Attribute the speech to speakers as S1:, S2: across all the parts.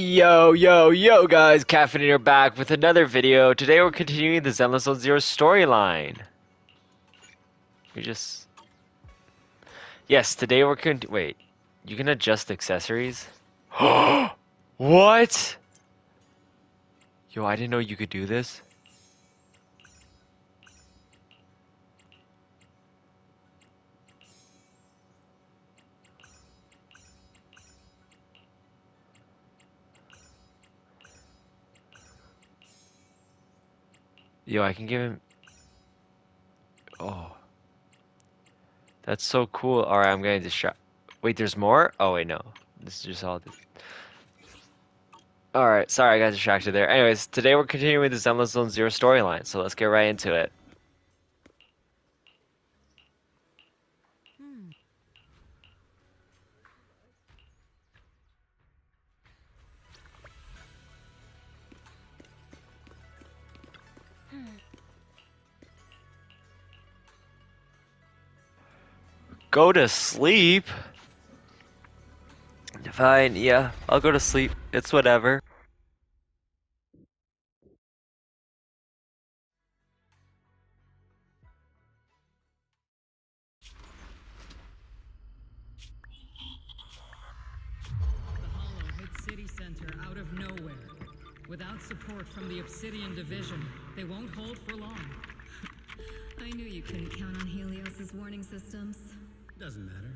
S1: Yo guys, Cafenator back with another video. Today we're continuing the Zenless Zone Zero storyline. We just... Yes, today we're wait, you can adjust accessories? What? Yo, I didn't know you could do this. Yo, I can give him... Oh. That's so cool. Alright, I'm getting distracted. Wait, there's more? Oh wait, no. This is just all this. Alright, sorry I got distracted there. Anyways, today we're continuing the Zenless Zone Zero storyline, so let's get right into it. Go to sleep? Fine, yeah, I'll go to sleep. It's whatever.
S2: The Hollow hit City Center out of nowhere. Without support from the Obsidian Division, they won't hold for long.
S3: I knew you couldn't count on Helios's warning systems.
S4: Doesn't matter.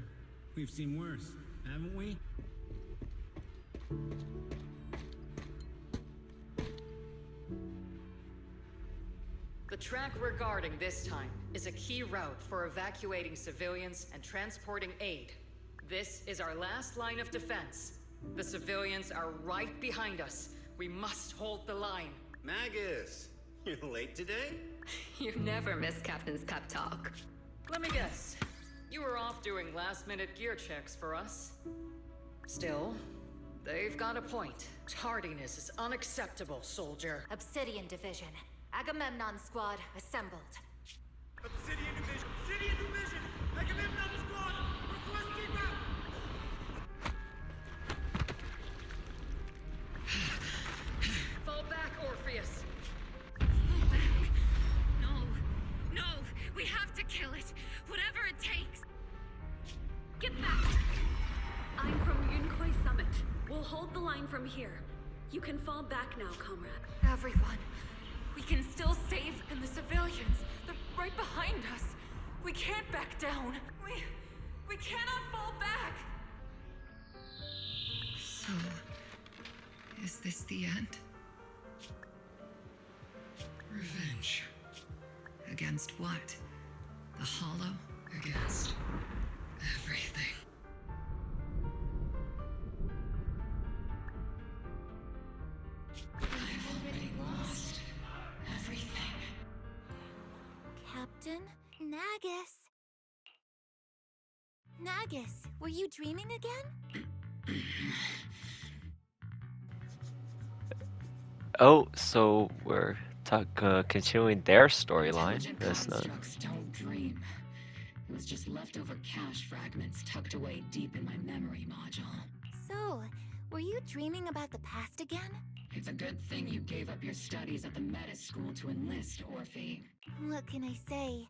S4: We've seen worse, haven't we?
S5: The track we're guarding this time is a key route for evacuating civilians and transporting aid. This is our last line of defense. The civilians are right behind us. We must hold the line.
S4: Magus, you're late today?
S3: You never miss Captain's pep talk.
S5: Let me guess. You were off doing last-minute gear checks for us. Still, they've got a point. Tardiness is unacceptable, soldier.
S6: Obsidian Division. Agamemnon Squad assembled.
S7: Obsidian Division! Agamemnon Squad! Requesting map!
S5: Fall back, Orpheus!
S8: No, we have to kill it, whatever it takes. Get back. I'm from Yunkoi Summit. We'll hold the line from here. You can fall back now, comrade.
S6: Everyone. We can still save and the civilians. They're right behind us. We can't back down. We cannot fall back.
S3: So, is this the end? Revenge. Against what? The Hollow? Against everything. I've already lost everything.
S6: Captain Nagus. Nagus, were you dreaming again?
S1: Oh, so we're continuing their storyline.
S9: Intelligent
S1: That's not...
S9: constructs don't dream. It was just leftover cache fragments tucked away deep in my memory module.
S6: So, were you dreaming about the past again?
S9: It's a good thing you gave up your studies at the Meta School to enlist, Orphe.
S6: What can I say?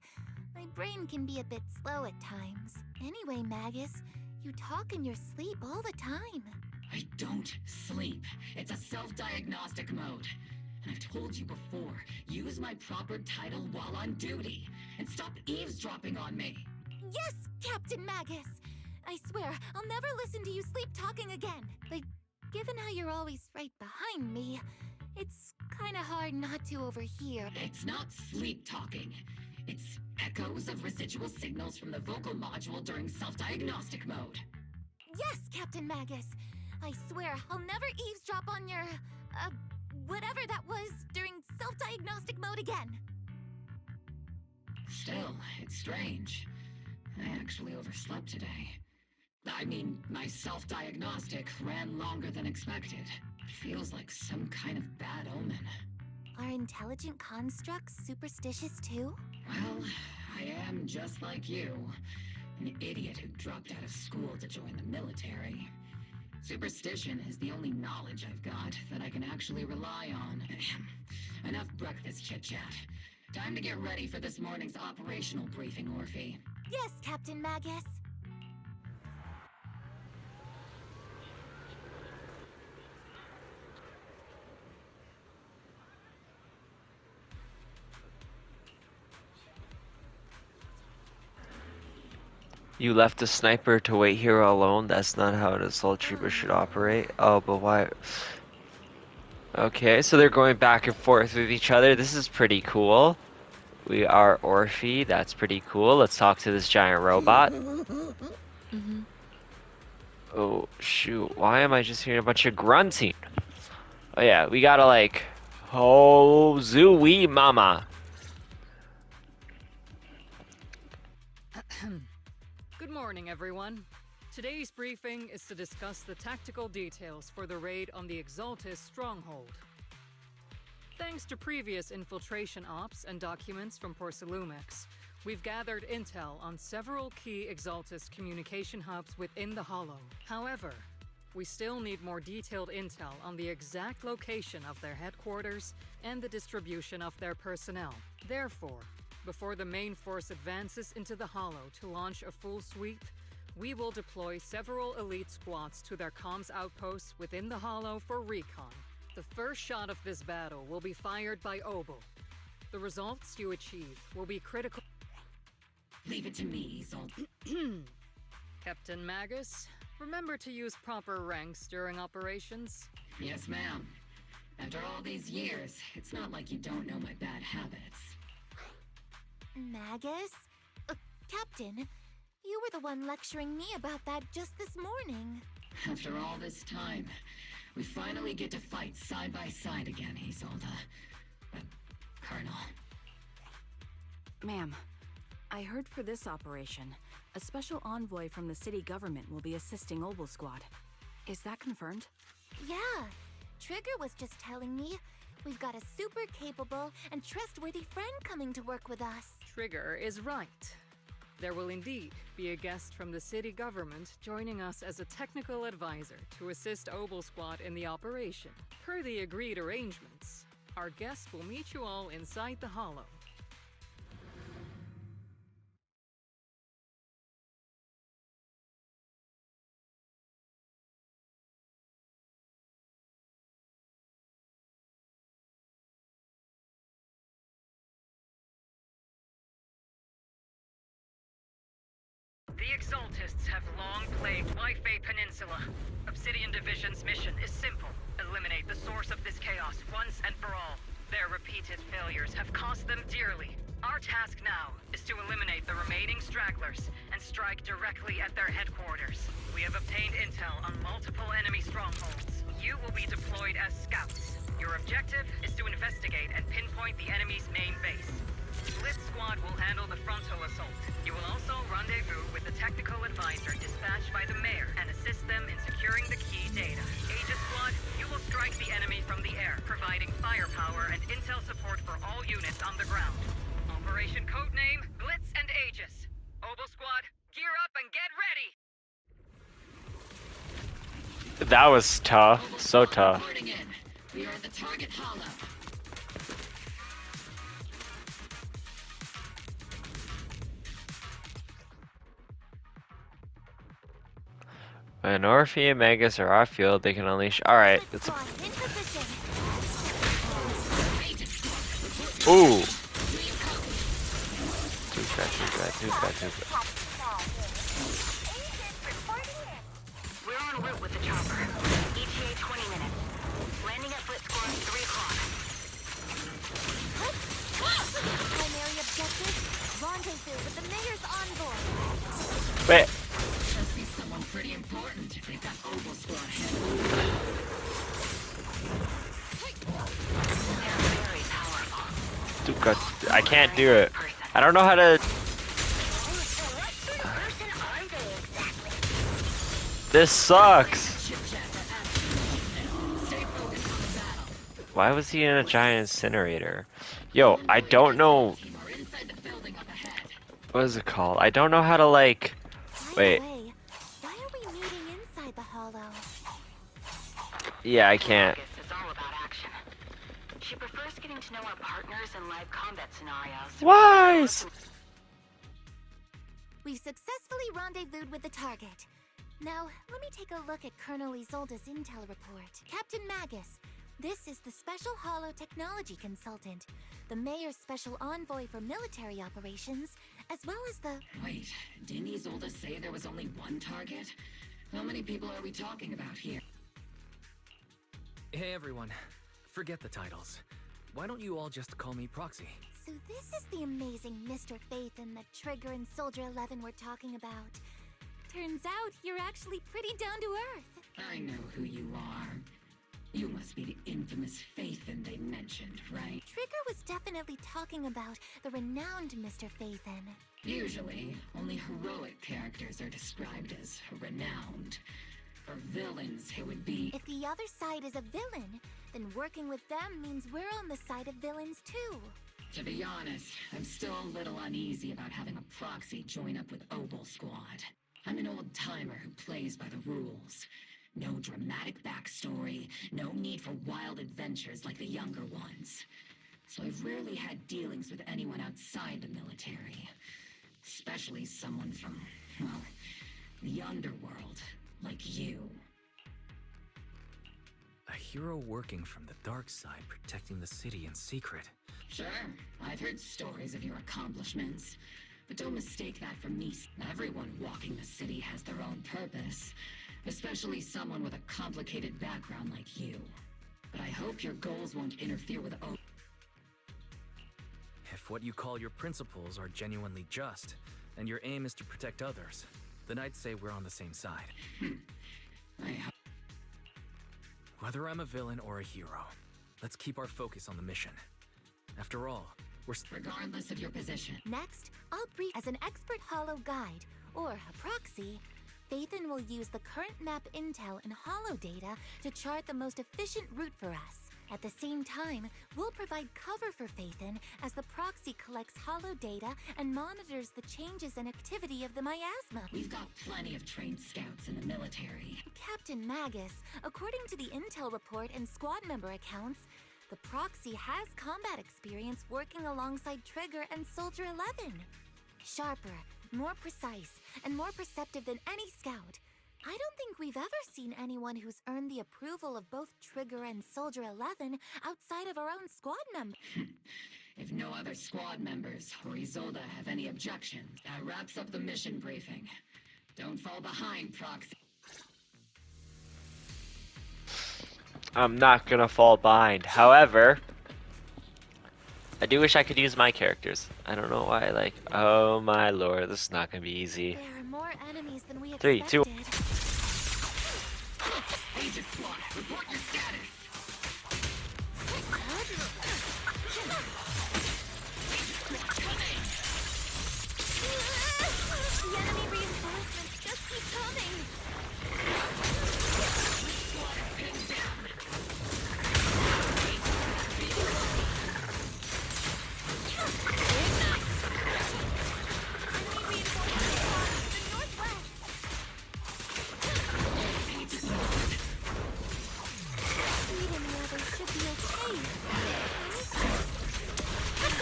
S6: My brain can be a bit slow at times. Anyway, Magus, you talk in your sleep all the time.
S9: I don't sleep. It's a self-diagnostic mode. And I've told you before, use my proper title while on duty. And stop eavesdropping on me.
S6: Yes, Captain Magus! I swear, I'll never listen to you sleep talking again. But given how you're always right behind me, it's kinda hard not to overhear.
S9: It's not sleep talking. It's echoes of residual signals from the vocal module during self-diagnostic mode.
S6: Yes, Captain Magus! I swear, I'll never eavesdrop on your, whatever that was during self-diagnostic mode again.
S9: Still, it's strange. I actually overslept today. I mean, my self-diagnostic ran longer than expected. It feels like some kind of bad omen.
S6: Are intelligent constructs superstitious too?
S9: Well, I am just like you. An idiot who dropped out of school to join the military. Superstition is the only knowledge I've got that I can actually rely on. Enough breakfast chit-chat. Time to get ready for this morning's operational briefing, Orphe.
S6: Yes, Captain Magus.
S1: You left the sniper to wait here alone? That's not how an assault trooper should operate. Oh, but why? Okay, so they're going back and forth with each other. This is pretty cool. We are Orphe. That's pretty cool. Let's talk to this giant robot. Oh, shoot. Why am I just hearing a bunch of grunting? Oh, yeah. We gotta, like... Oh, zooey mama.
S5: Good morning, everyone. Today's briefing is to discuss the tactical details for the raid on the Exaltus stronghold. Thanks to previous infiltration ops and documents from Porcelumex, we've gathered intel on several key Exaltus communication hubs within the Hollow. However, we still need more detailed intel on the exact location of their headquarters and the distribution of their personnel. Therefore, before the main force advances into the Hollow to launch a full sweep, we will deploy several elite squads to their comms outposts within the Hollow for recon. The first shot of this battle will be fired by Obel. The results you achieve will be critical.
S9: Leave it to me, Isolde.
S5: Captain Magus, remember to use proper ranks during operations.
S9: Yes, ma'am. After all these years, it's not like you don't know my bad habits.
S6: Magus? Captain, you were the one lecturing me about that just this morning.
S9: After all this time, we finally get to fight side by side again, Isolde. Colonel.
S10: Ma'am, I heard for this operation, a special envoy from the city government will be assisting Obel Squad. Is that confirmed?
S6: Yeah, Trigger was just telling me. We've got a super capable and trustworthy friend coming to work with us.
S5: Trigger is right. There will indeed be a guest from the city government joining us as a technical advisor to assist Obel Squad in the operation. Per the agreed arrangements, our guest will meet you all inside the Hollow. The Exaltists have long plagued Wi-Fi Peninsula. Obsidian Division's mission is simple. Eliminate the source of this chaos once and for all. Their repeated failures have cost them dearly. Our task now is to eliminate the remaining stragglers and strike directly at their headquarters. We have obtained intel on multiple enemy strongholds. You will be deployed as scouts. Your objective is to investigate and pinpoint the enemy's main base. Blitz Squad will handle the frontal assault. You will also rendezvous with the technical advisor dispatched by the mayor and assist them in securing the key data. Aegis Squad, you will strike the enemy from the air, providing firepower and intel support for all units on the ground. Operation codename Blitz and Aegis. Obel Squad, gear up and get ready!
S1: That was tough. So tough.
S9: Reporting in. We are at the target hollow.
S1: When Orphe and Magus are off field, they can unleash. Alright, it's a...
S6: In position.
S1: Ooh! Too bad.
S8: We're en route with the chopper. ETA 20 minutes. Landing at Blitz Squad 3 o'clock.
S6: Primary objective, rendezvous with the mayor's envoy.
S1: Wait.
S9: Must be someone pretty important if they've got Obel Squad handled.
S8: They're very powerful.
S1: Dude, God, I can't do it. I don't know how to... This sucks! Why was he in a giant incinerator? Yo, I don't know... What is it called? I don't know how to, like... Wait.
S6: Why are we meeting inside the hollow?
S1: Yeah, I can't.
S9: August is all about action. She prefers getting to know our partners in live combat scenarios.
S1: Wise!
S6: We've successfully rendezvoused with the target. Now, let me take a look at Colonel Isolde's intel report. Captain Magus, this is the Special Holo Technology Consultant, the Mayor's Special Envoy for Military Operations, as well as the...
S9: Wait, didn't Isolde say there was only one target? How many people are we talking about here?
S11: Hey everyone, forget the titles. Why don't you all just call me Proxy?
S6: So this is the amazing Mr. Phaethon that Trigger and Soldier 11 were talking about. Turns out you're actually pretty down to earth.
S9: I know who you are. You must be the infamous Phaethon they mentioned, right?
S6: Trigger was definitely talking about the renowned Mr. Phaethon.
S9: Usually, only heroic characters are described as renowned. For villains, it would be...
S6: If the other side is a villain, then working with them means we're on the side of villains too.
S9: To be honest, I'm still a little uneasy about having a proxy join up with Obel Squad. I'm an old-timer who plays by the rules. No dramatic backstory, no need for wild adventures like the younger ones. So I've rarely had dealings with anyone outside the military. Especially someone from, well, the underworld, like you.
S11: A hero working from the dark side, protecting the city in secret.
S9: Sure, I've heard stories of your accomplishments. But don't mistake that for me. Everyone walking the city has their own purpose. Especially someone with a complicated background like you. But I hope your goals won't interfere with
S11: If what you call your principles are genuinely just, and your aim is to protect others, then I'd say we're on the same side.
S9: I hope.
S11: Whether I'm a villain or a hero, let's keep our focus on the mission. After all, we're...
S9: Regardless of your position.
S6: Next, I'll brief as an expert holo guide, or a proxy. Phaethon will use the current map intel and holo data to chart the most efficient route for us. At the same time, we'll provide cover for Phaethon as the proxy collects holo data and monitors the changes and activity of the miasma.
S9: We've got plenty of trained scouts in the military.
S6: Captain Magus, according to the intel report and squad member accounts, the proxy has combat experience working alongside Trigger and Soldier 11. Sharper, more precise, and more perceptive than any scout. I don't think we've ever seen anyone who's earned the approval of both Trigger and Soldier 11 outside of our own squad members.
S9: If no other squad members or Isolde have any objections, that wraps up the mission briefing. Don't fall behind, Proxy.
S1: I'm not gonna fall behind. However, I do wish I could use my characters. I don't know why, like, oh my lord, this is not gonna be easy.
S6: There are more enemies than we
S1: 3,
S6: expected.
S1: 2.
S9: Agent Squad, report your status.
S6: The enemy reinforcements just keep coming.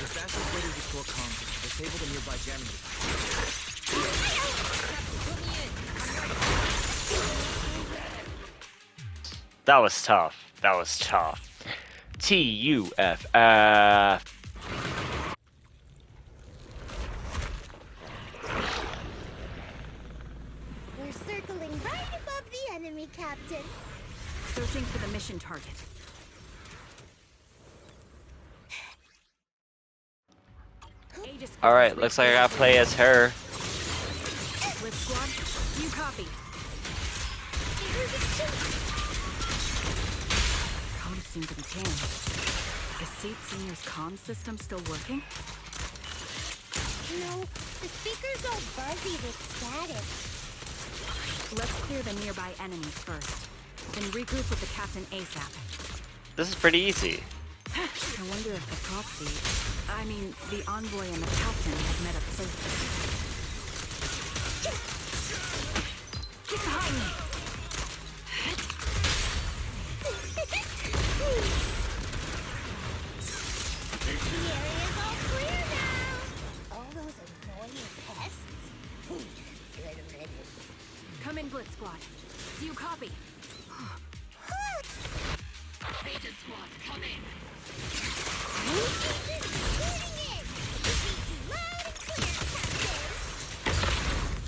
S11: The fastest way to restore comms is to disable the nearby jamming device.
S1: That was tough. That was tough. TUFF.
S6: We're circling right above the enemy, Captain.
S10: Searching for the mission target.
S1: Alright, looks like I gotta play as her.
S10: Flip squad, you copy. Comms seem to be jammed. Is Seed Senior's comm system still working?
S6: No, the speaker's all buzzy with static.
S10: Let's clear the nearby enemies first, then regroup with the captain ASAP.
S1: This is pretty easy.
S10: I wonder if the proxy, I mean, the envoy and the captain have met up safely. Get behind me! Blitz Squad. Do you copy?
S9: Beta Squad, come in.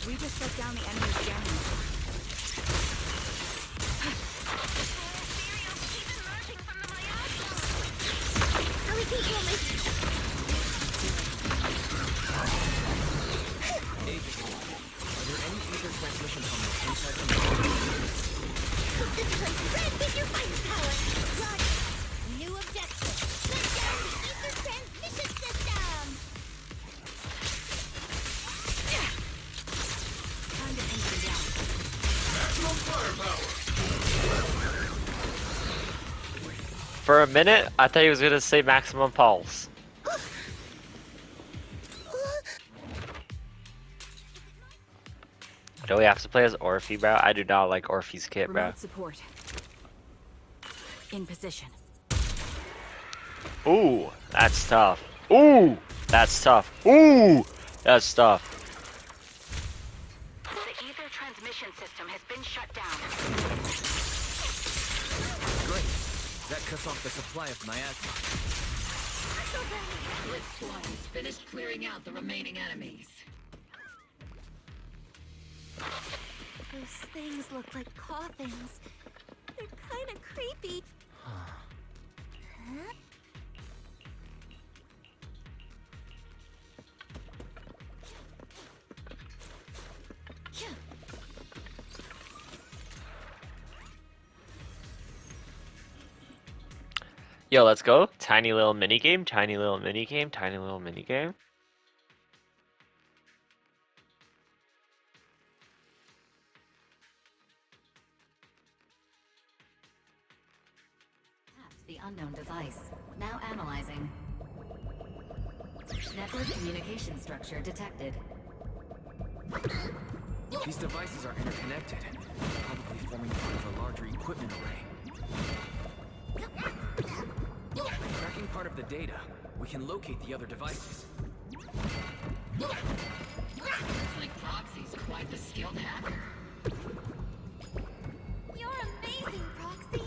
S10: We just shut down the enemy's jamming.
S11: Are there any ether transmission tunnels inside the
S6: This place is red with your firepower! Got it! New objective! Shut down the ether transmission system!
S10: Time to pin them down.
S7: Maximum firepower!
S1: For a minute, I thought he was gonna say maximum pulse. Do we have to play as Orphe, bro? I do not like Orphe's kit, bro.
S10: Remote support. In position.
S1: Ooh, that's tough. Ooh, that's tough. Ooh, that's tough.
S9: The ether transmission system has been shut down.
S11: Great. That cuts off the supply of miasma.
S9: Blitz Squad has finished clearing out the remaining enemies.
S6: Those things look like coffins. They're kind of creepy. Huh?
S1: Yo, let's go. Tiny little mini game, tiny little mini game, tiny little mini game.
S12: The unknown device. Now analyzing. Network communication structure detected.
S11: These devices are interconnected, probably forming part of a larger equipment array. By tracking part of the data, we can locate the other devices.
S9: Looks like Proxy's quite the skilled hacker.
S6: You're amazing, Proxy!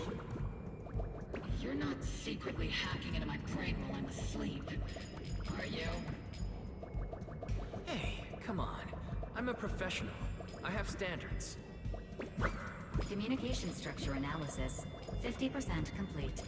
S9: You're not secretly hacking into my brain while I'm asleep, are you?
S11: Hey, come on. I'm a professional. I have standards.
S12: Communication structure analysis. 50% complete.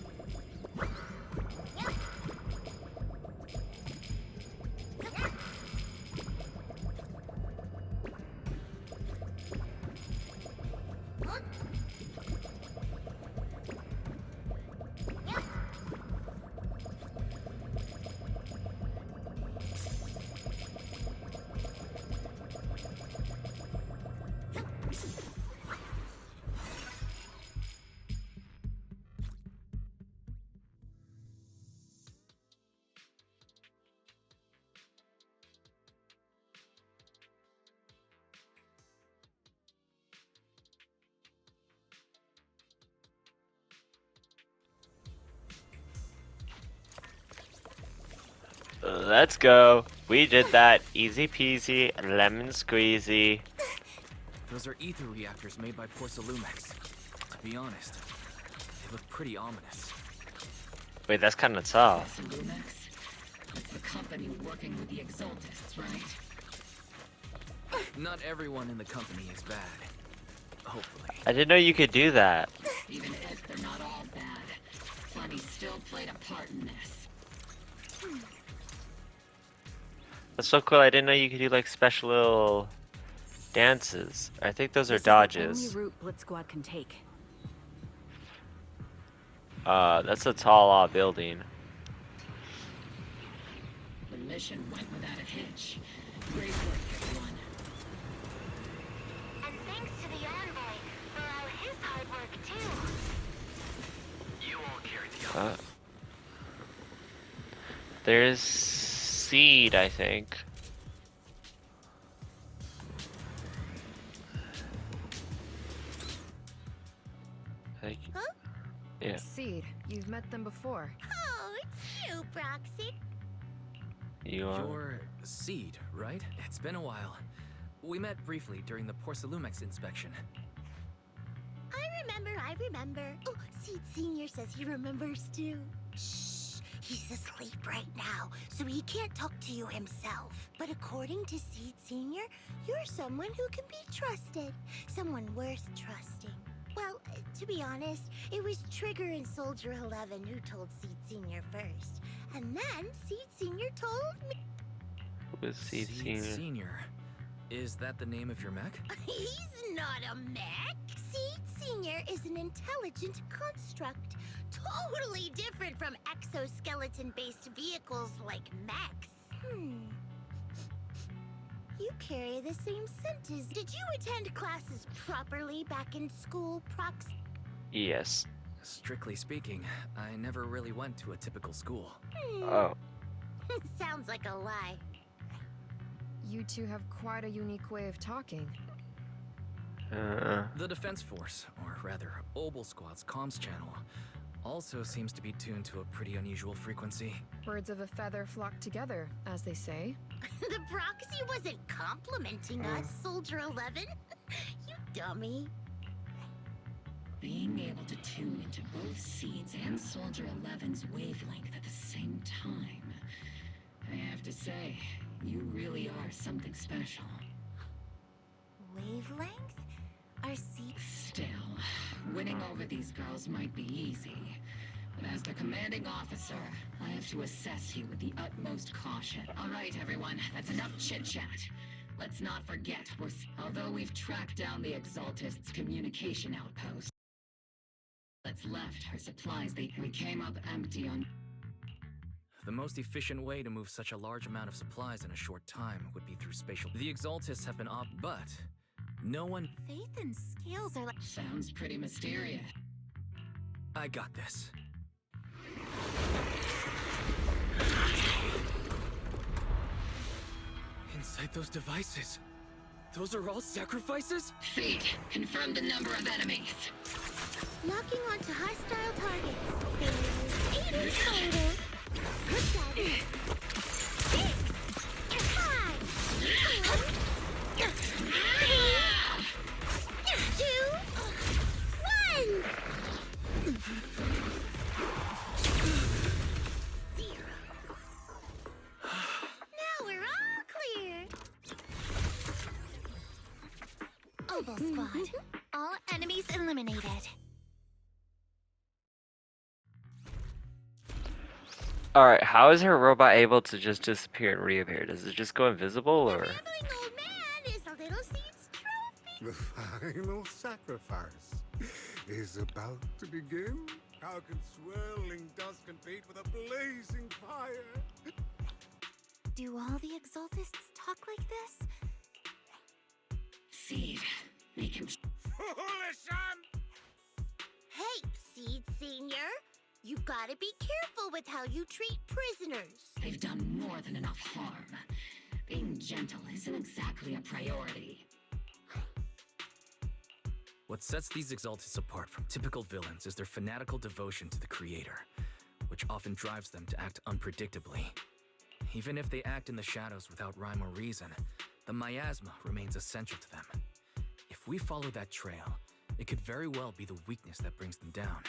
S1: Let's go. We did that. Easy peasy, lemon squeezy.
S11: Those are ether reactors made by Porcelumex. To be honest, they look pretty ominous.
S1: Wait, that's kind of tough.
S9: Porcelumex? It's the company working with the Exaltists, right?
S11: Not everyone in the company is bad. Hopefully.
S1: I didn't know you could do that.
S9: Even if they're not all bad, Funny still played a part in this.
S1: That's so cool. I didn't know you could do like special little dances. I think those are
S10: This is
S1: dodges.
S10: the only route Blitz Squad can take.
S1: That's a tall building.
S9: The mission went without a hitch. Great work, everyone.
S6: And thanks to the envoy for all his hard work, too.
S7: You all carry the
S1: There's seed, I think.
S6: Huh?
S1: Yeah.
S13: Seed, you've met them before.
S6: Oh, it's you, Proxy.
S1: You are.
S11: You're Seed, right? It's been a while. We met briefly during the Porcelumex inspection.
S14: I remember. Oh, Seed Senior says he remembers too. Shh, he's asleep right now, so he can't talk to you himself. But according to Seed Senior, you're someone who can be trusted. Someone worth trusting. Well, to be honest, it was Trigger and Soldier 11 who told Seed Senior first. And then Seed Senior told me.
S1: Who is Seed Senior?
S11: Senior. Is that the name of your mech?
S14: He's not a mech. Seed Senior is an intelligent construct. Totally different from exoskeleton-based vehicles like mechs. You carry the same scent as... Did you attend classes properly back in school, Prox?
S1: Yes.
S11: Strictly speaking, I never really went to a typical school.
S1: Oh.
S14: Sounds like a lie.
S13: You two have quite a unique way of talking.
S11: The Defense Force, or rather, Obel Squad's comms channel, also seems to be tuned to a pretty unusual frequency.
S13: Birds of a feather flock together, as they say.
S14: The proxy wasn't complimenting us, Soldier 11. You dummy.
S9: Being able to tune into both Seeds and Soldier 11's wavelength at the same time. I have to say, you really are something special.
S6: Wavelength? Our Seeds...
S9: Still, winning over these girls might be easy. But as their commanding officer, I have to assess you with the utmost caution. All right, everyone, that's enough chit-chat. Let's not forget, although we've tracked down the Exaltists' communication outpost, that's left her supplies, we came up empty on...
S11: The most efficient way to move such a large amount of supplies in a short time would be through spatial... The Exaltists have been but no one...
S6: Faith and Scales are like...
S9: Sounds pretty mysterious.
S11: I got this. Inside those devices, those are all sacrifices?
S9: Seed, confirm the number of enemies.
S14: Locking onto hostile targets. There's 8 in total. Good job. 6, 5, 2, 1. 0. Now we're all clear.
S6: Obel Squad. All enemies eliminated.
S1: Alright, how is her robot able to just disappear and reappear? Does it just go invisible, or...?
S14: The old man is a little Seed's trophy.
S15: The final sacrifice is about to begin. How can swirling dust compete with a blazing fire?
S6: Do all the Exaltists talk like this?
S9: Seed, make him...
S15: Foolish son!
S14: Hey, Seed Senior. You gotta be careful with how you treat prisoners.
S9: They've done more than enough harm. Being gentle isn't exactly a priority.
S11: What sets these Exaltists apart from typical villains is their fanatical devotion to the Creator, which often drives them to act unpredictably. Even if they act in the shadows without rhyme or reason, the miasma remains essential to them. If we follow that trail, it could very well be the weakness that brings them down.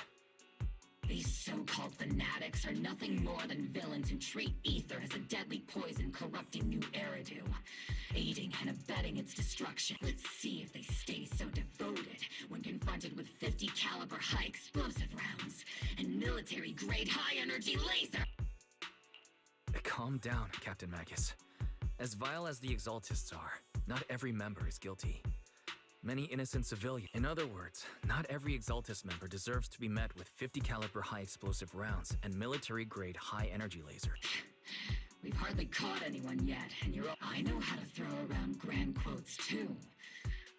S9: These so-called fanatics are nothing more than villains who treat ether as a deadly poison corrupting new Eridu, aiding and abetting its destruction. Let's see if they stay so devoted when confronted with 50 caliber high explosive rounds and military-grade high-energy laser.
S11: Calm down, Captain Magus. As vile as the Exaltists are, not every member is guilty. Many innocent civilians. In other words, not every Exaltist member deserves to be met with 50 caliber high explosive rounds and military-grade high-energy lasers.
S9: We've hardly caught anyone yet, and I know how to throw around grand quotes too.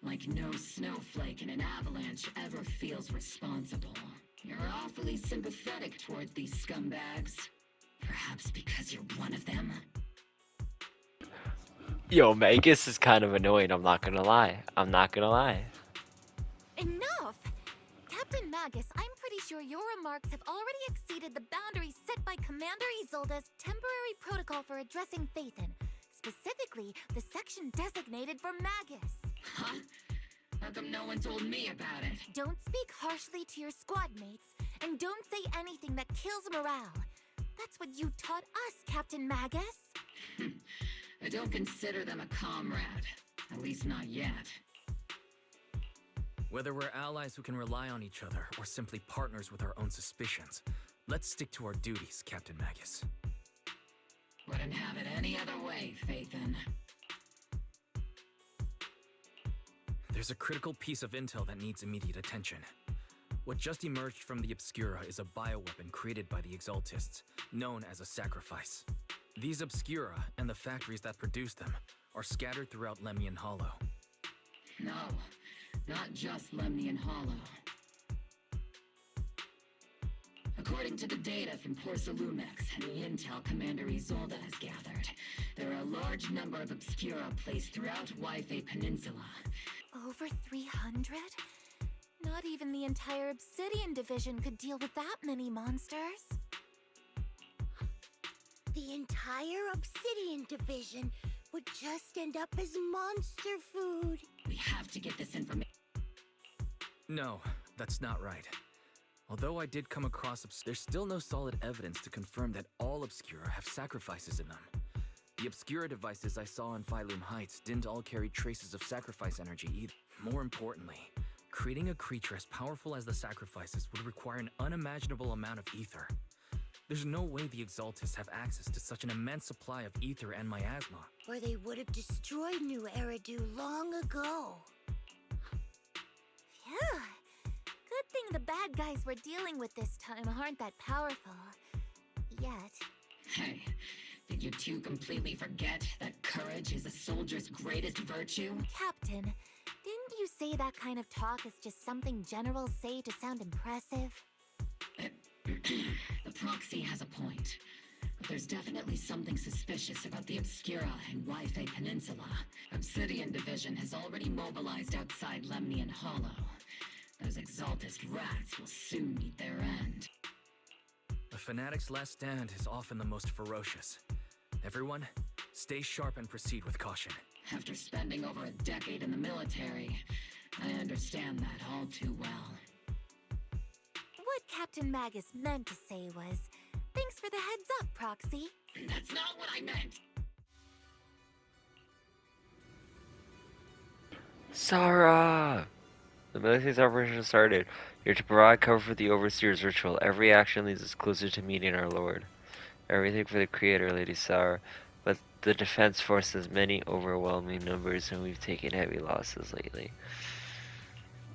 S9: Like no snowflake in an avalanche ever feels responsible. You're awfully sympathetic towards these scumbags. Perhaps because you're one of them?
S1: Yo, Magus is kind of annoying, I'm not gonna lie.
S6: Enough! Captain Magus, I'm pretty sure your remarks have already exceeded the boundaries set by Commander Isolde's temporary protocol for addressing Phaethon. specifically the section designated for Magus.
S9: Huh? How come no one told me about it?
S6: Don't speak harshly to your squad mates, and don't say anything that kills morale. That's what you taught us, Captain Magus.
S9: I don't consider them a comrade. At least not yet.
S11: Whether we're allies who can rely on each other or simply partners with our own suspicions, let's stick to our duties, Captain Magus.
S9: Wouldn't have it any other way, Phaethon.
S11: There's a critical piece of intel that needs immediate attention. What just emerged from the Obscura is a bioweapon created by the Exaltists, known as a sacrifice. These Obscura, and the factories that produce them, are scattered throughout Lemnian Hollow.
S9: No, not just Lemnian Hollow. According to the data from Porcelumex and the intel Commander Isolde has gathered, there are a large number of Obscura placed throughout Yphae Peninsula.
S6: Over 300? Not even the entire Obsidian Division could deal with that many monsters.
S14: The entire Obsidian Division would just end up as monster food.
S9: We have to get this information.
S11: No, that's not right. Although I did come across there's still no solid evidence to confirm that all Obscura have sacrifices in them. The Obscura devices I saw in Phylum Heights didn't all carry traces of sacrifice energy either. More importantly, creating a creature as powerful as the sacrifices would require an unimaginable amount of ether. There's no way the Exaltists have access to such an immense supply of ether and miasma.
S14: Or they would have destroyed New Eridu long ago.
S6: Phew. Good thing the bad guys we're dealing with this time aren't that powerful. Yet.
S9: Hey, did you two completely forget that courage is a soldier's greatest virtue?
S6: Captain, didn't you say that kind of talk is just something generals say to sound impressive?
S9: The proxy has a point. But there's definitely something suspicious about the Obscura and Yphae Peninsula. Obsidian Division has already mobilized outside Lemnian Hollow. Those Exaltist rats will soon meet their end.
S11: A fanatic's last stand is often the most ferocious. Everyone, stay sharp and proceed with caution.
S9: After spending over a decade in the military, I understand that all too well.
S6: What Captain Magus meant to say was, thanks for the heads up, Proxy.
S9: That's not what I meant!
S1: Sarah! The military's operation started. You're to provide cover for the Overseer's ritual. Every action leads us closer to meeting our Lord. Everything for the Creator, Lady Sarah. But the defense force has many overwhelming numbers, and we've taken heavy losses lately.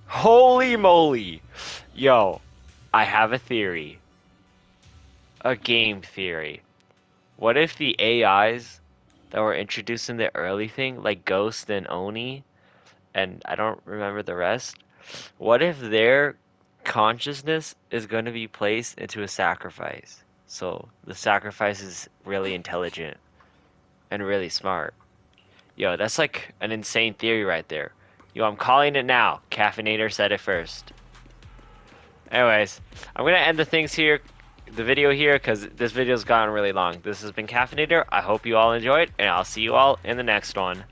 S1: Holy moly! Yo, I have a theory. A game theory. What if the AIs that were introduced in the early thing, like Ghost and Oni, and I don't remember the rest, what if their consciousness is going to be placed into a sacrifice? So the sacrifice is really intelligent and really smart. Yo, that's like an insane theory right there. Yo, I'm calling it now. Cafenator said it first. Anyways, I'm going to end the video here because this video's gotten really long. This has been Cafenator. I hope you all enjoyed, and I'll see you all in the next one.